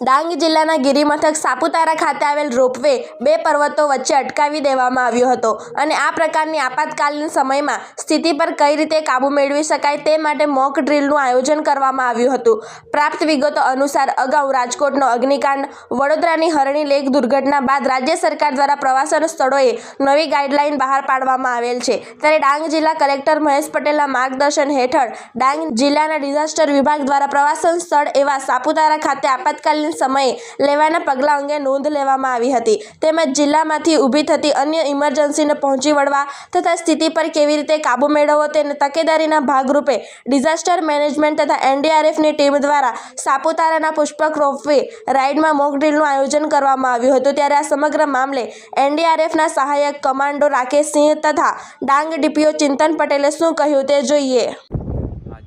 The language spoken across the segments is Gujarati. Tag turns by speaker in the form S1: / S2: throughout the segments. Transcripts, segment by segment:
S1: ડાંગ જિલ્લાના ગિરિમથક સાપુતારા ખાતે આવેલ રોપવે બે પર્વતો વચ્ચે અટકાવી દેવામાં આવ્યો હતો અને આ પ્રકારની આપાતકાલીન સમયમાં સ્થિતિ પર કઈ રીતે કાબૂ મેળવી શકાય તે માટે મોક ડ્રીલનું આયોજન કરવામાં આવ્યું હતું। પ્રાપ્ત વિગતો અનુસાર અગાઉ રાજકોટનો અગ્નિકાંડ, વડોદરાની હરણી લેક દુર્ઘટના બાદ રાજ્ય સરકાર દ્વારા પ્રવાસન સ્થળોએ નવી ગાઈડલાઈન બહાર પાડવામાં આવેલ છે। ત્યારે ડાંગ જિલ્લા કલેક્ટર મહેશ પટેલના માર્ગદર્શન હેઠળ ડાંગ જિલ્લાના ડિઝાસ્ટર વિભાગ દ્વારા પ્રવાસન સ્થળ એવા સાપુતારા ખાતે આપાતકાલીન સમયે લેવાના પગલાં અંગે નોંધ લેવામાં આવી હતી। તેમજ જિલ્લામાંથી ઊભી થતી અન્ય ઇમરજન્સીને પહોંચી વળવા તથા સ્થિતિ પર કેવી રીતે કાબૂ મેળવવો તેની તકેદારીના ભાગરૂપે ડિઝાસ્ટર મેનેજમેન્ટ તથા એનડીઆરએફની ટીમ દ્વારા સાપુતારાના પુષ્પક રોપવે રાઇડમાં મોક ડ્રીલનું આયોજન કરવામાં આવ્યું હતું। ત્યારે આ સમગ્ર મામલે એનડીઆરએફના સહાયક કમાન્ડો રાકેશ સિંહ તથા ડાંગ ડીપીઓ ચિંતન પટેલે શું કહ્યું તે જોઈએ।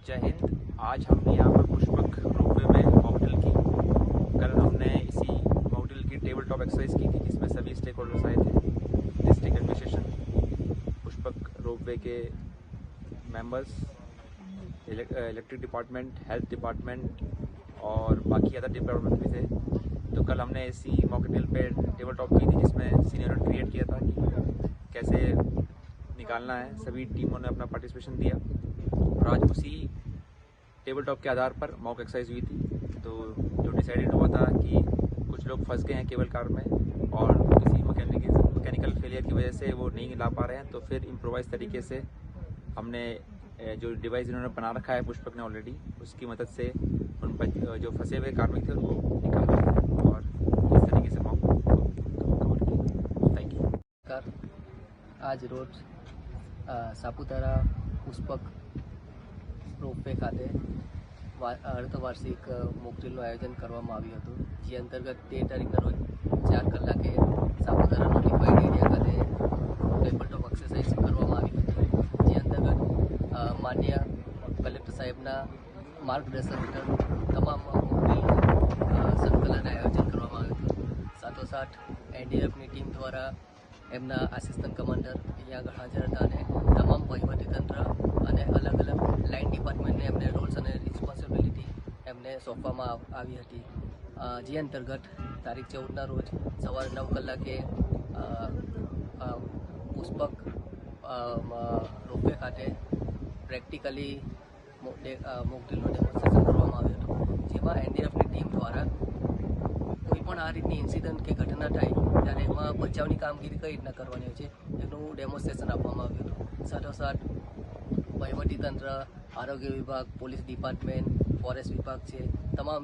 S2: जय हिंद। आज हमने यहाँ पर पुष्पक रोपवे में मॉकड्रिल की। कल हमने इसी मॉकड्रिल की टेबल टॉप एक्सरसाइज की थी जिसमें सभी स्टेक होल्डर्स आए थे। डिस्ट्रिक्ट एडमिनिस्ट्रेशन, पुष्पक रोपवे के members, electric department, health department और बाकी अदर डिपार्टमेंट भी थे। तो कल हमने इसी मॉकड्रिल पे टेबल टॉप की थी जिसमें सीनियर क्रिएट किया था कि कैसे निकालना है। सभी टीमों ने अपना पार्टिसिपेशन दिया और आज उसी टेबल टॉप के आधार पर मॉक एक्सरसाइज हुई थी। तो जो डिसाइडेड हुआ था कि कुछ लोग फंस गए हैं केबल कार में और किसी मैकेनिकल फेलियर की वजह से वो नहीं ला पा रहे हैं, तो फिर इम्प्रोवाइज तरीके से हमने जो डिवाइस इन्होंने बना रखा है पुष्पक ने ऑलरेडी, उसकी मदद से उन जो फंसे हुए कार्मिक थे उनको निकाला और इस तरीके से मॉक कवर किया। Thank you.
S3: आज रोज सापुतारा पुष्पक રોપવે ખાતે અર્ધવાર્ષિક મોક ડ્રીલનું આયોજન કરવામાં આવ્યું હતું, જે અંતર્ગત 13 તારીખના રોજ 4 કલાકે સાપુતારા નોટિફાઈડ એરિયા ખાતે ટેબલ ટોપ એક્સરસાઇઝ કરવામાં આવી હતી, જે અંતર્ગત માન્ય કલેક્ટર સાહેબના માર્ગદર્શન હેઠળ તમામ મોક ડ્રીલનું સંકલન આયોજન કરવામાં આવ્યું હતું। સાથોસાથ એનડીએફની ટીમ દ્વારા એમના આસિસ્ટન્ટ કમાન્ડર અહીંયા આગળ હાજર હતા અને તમામ વહીવટીતંત્ર અને અલગ અલગ લાઇન ડિપાર્ટમેન્ટને એમને રોલ્સ અને રિસ્પોન્સિબિલિટી એમને સોંપવામાં આવી હતી, જે અંતર્ગત તારીખ 14ના રોજ સવારે 9 કલાકે પુષ્પક રોપવે ખાતે પ્રેક્ટિકલી મોક ડ્રીલનું ડેમોન્સ્ટ્રેશન કરવામાં આવ્યું હતું, જેમાં એનડીએફની ટીમ દ્વારા કોઈ પણ આ રીતની ઇન્સિડન્ટ કે ઘટના થાય ત્યારે એમાં બચાવની કામગીરી કઈ રીતના કરવાની હોય છે એનું ડેમોન્સ્ટ્રેશન આપવામાં આવ્યું હતું। સાથોસાથ વહીવટીતંત્ર, આરોગ્ય વિભાગ, પોલીસ ડિપાર્ટમેન્ટ, ફોરેસ્ટ વિભાગ છે, તમામ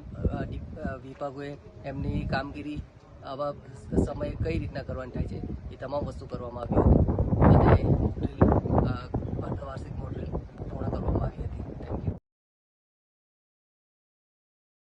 S3: વિભાગોએ એમની કામગીરી આવા સમયે કઈ રીતના કરવાની થાય છે એ તમામ વસ્તુ કરવામાં આવી હતી। અને